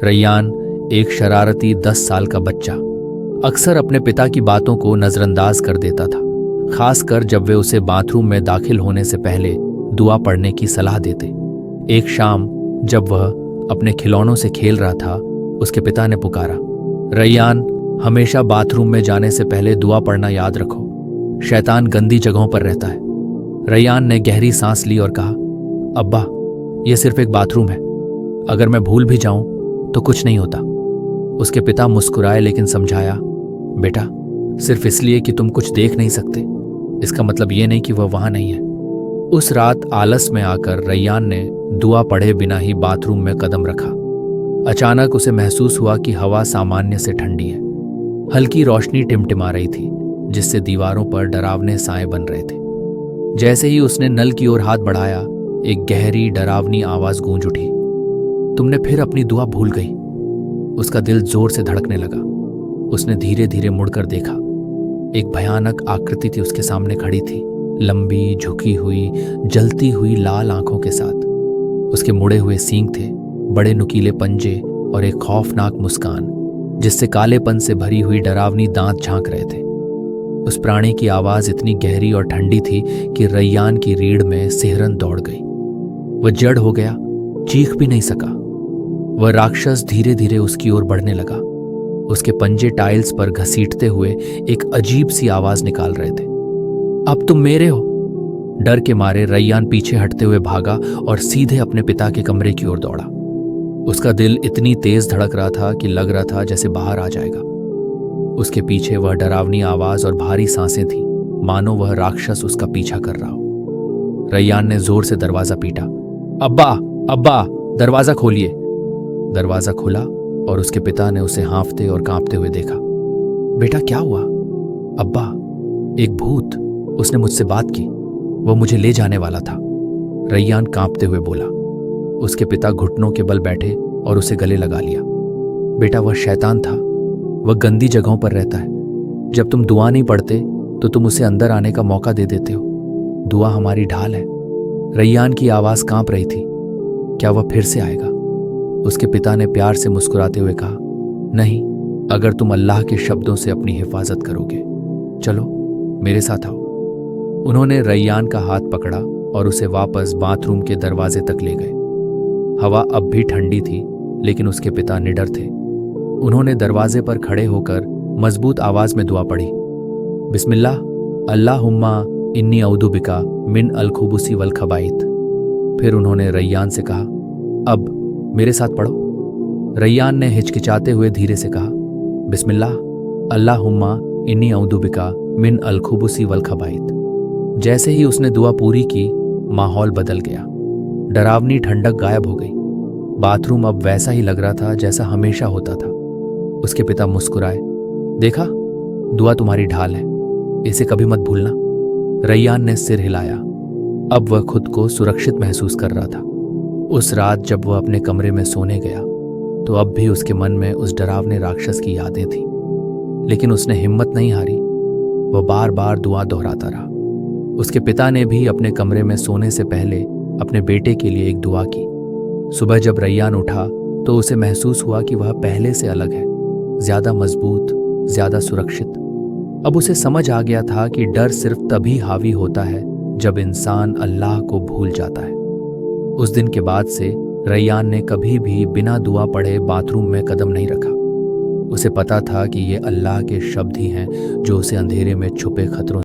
रैयान एक शरारती 10 साल का बच्चा अक्सर अपने पिता की बातों को नजरअंदाज कर देता था, खासकर जब वे उसे बाथरूम में दाखिल होने से पहले दुआ पढ़ने की सलाह देते। एक शाम जब वह अपने खिलौनों से खेल रहा था, उसके पिता ने पुकारा, रैयान, हमेशा बाथरूम में जाने से पहले दुआ पढ़ना याद रखो, शैतान गंदी जगहों पर रहता है। रैयान ने गहरी सांस ली और कहा, अब्बा, यह सिर्फ एक बाथरूम है, अगर मैं भूल भी जाऊं तो कुछ नहीं होता। उसके पिता मुस्कुराए लेकिन समझाया, बेटा, सिर्फ इसलिए कि तुम कुछ देख नहीं सकते, इसका मतलब ये नहीं कि वह वहां नहीं है। उस रात आलस में आकर रैयान ने दुआ पढ़े बिना ही बाथरूम में कदम रखा। अचानक उसे महसूस हुआ कि हवा सामान्य से ठंडी है। हल्की रोशनी टिमटिमा रही थी, जिससे दीवारों पर डरावने साए बन रहे थे। जैसे ही उसने नल की ओर हाथ बढ़ाया, एक गहरी डरावनी आवाज गूंज उठी, तुमने फिर अपनी दुआ भूल गई। उसका दिल जोर से धड़कने लगा। उसने धीरे धीरे मुड़कर देखा। एक भयानक आकृति थी उसके सामने खड़ी थी, लंबी, झुकी हुई, जलती हुई लाल आंखों के साथ। उसके मुड़े हुए सींग थे, बड़े नुकीले पंजे और एक खौफनाक मुस्कान, जिससे कालेपन से भरी हुई डरावनी दांत झांक रहे थे। उस प्राणी की आवाज इतनी गहरी और ठंडी थी कि रैयान की रीढ़ में सिहरन दौड़ गई। वह जड़ हो गया, चीख भी नहीं सका। वह राक्षस धीरे धीरे उसकी ओर बढ़ने लगा। उसके पंजे टाइल्स पर घसीटते हुए एक अजीब सी आवाज निकाल रहे थे, अब तुम मेरे हो। डर के मारे रैयान पीछे हटते हुए भागा और सीधे अपने पिता के कमरे की ओर दौड़ा। उसका दिल इतनी तेज धड़क रहा था कि लग रहा था जैसे बाहर आ जाएगा। उसके पीछे वह डरावनी आवाज और भारी सांसें थीं, मानो वह राक्षस उसका पीछा कर रहा हो। रैयान ने जोर से दरवाजा पीटा, अब्बा, अब्बा, दरवाजा खोलिए। दरवाजा खुला और उसके पिता ने उसे हाँफते और कांपते हुए देखा। बेटा, क्या हुआ? अब्बा, एक भूत, उसने मुझसे बात की, वह मुझे ले जाने वाला था। रैयान कांपते हुए बोला। उसके पिता घुटनों के बल बैठे और उसे गले लगा लिया। बेटा, वह शैतान था, वह गंदी जगहों पर रहता है। जब तुम दुआ नहीं पढ़ते तो तुम उसे अंदर आने का मौका दे देते हो। दुआ हमारी ढाल है। रैयान की आवाज कांप रही थी। क्या वह फिर से आएगा? उसके पिता ने प्यार से मुस्कुराते हुए कहा, नहीं, अगर तुम अल्लाह के शब्दों से अपनी हिफाजत करोगे। चलो मेरे साथ आओ। उन्होंने रैयान का हाथ पकड़ा और उसे वापस बाथरूम के दरवाजे तक ले गए। हवा अब भी ठंडी थी, लेकिन उसके पिता निडर थे। उन्होंने दरवाजे पर खड़े होकर मजबूत आवाज में दुआ पढ़ी, बिस्मिल्लाह अल्लाहुम्मा इन्नी औदु बिका मिन अल खुबुसी वल खबाइत। फिर उन्होंने रैयान से कहा, अब मेरे साथ पढ़ो। रैयान ने हिचकिचाते हुए धीरे से कहा, बिस्मिल्लाह अल्लाहुम्मा इन्नी औदु बिका मिन अल खुबुसी वल खबाइत। जैसे ही उसने दुआ पूरी की, माहौल बदल गया। डरावनी ठंडक गायब हो गई। बाथरूम अब वैसा ही लग रहा था जैसा हमेशा होता था। उसके पिता मुस्कुराए, देखा, दुआ तुम्हारी ढाल है, इसे कभी मत भूलना। रैयान ने सिर हिलाया। अब वह खुद को सुरक्षित महसूस कर रहा था। उस रात जब वह अपने कमरे में सोने गया तो अब भी उसके मन में उस डरावने राक्षस की यादें थीं, लेकिन उसने हिम्मत नहीं हारी। वह बार बार दुआ दोहराता रहा। उसके पिता ने भी अपने कमरे में सोने से पहले अपने बेटे के लिए एक दुआ की। सुबह जब रैयान उठा तो उसे महसूस हुआ कि वह पहले से अलग है, ज्यादा मजबूत, ज्यादा सुरक्षित। अब उसे समझ आ गया था कि डर सिर्फ तभी हावी होता है जब इंसान अल्लाह को भूल जाता है। उस दिन के बाद से रैयान ने कभी भी बिना दुआ पढ़े बाथरूम में कदम नहीं रखा। उसे पता था कि ये अल्लाह के शब्द ही हैं जो उसे अंधेरे में छुपे खतरों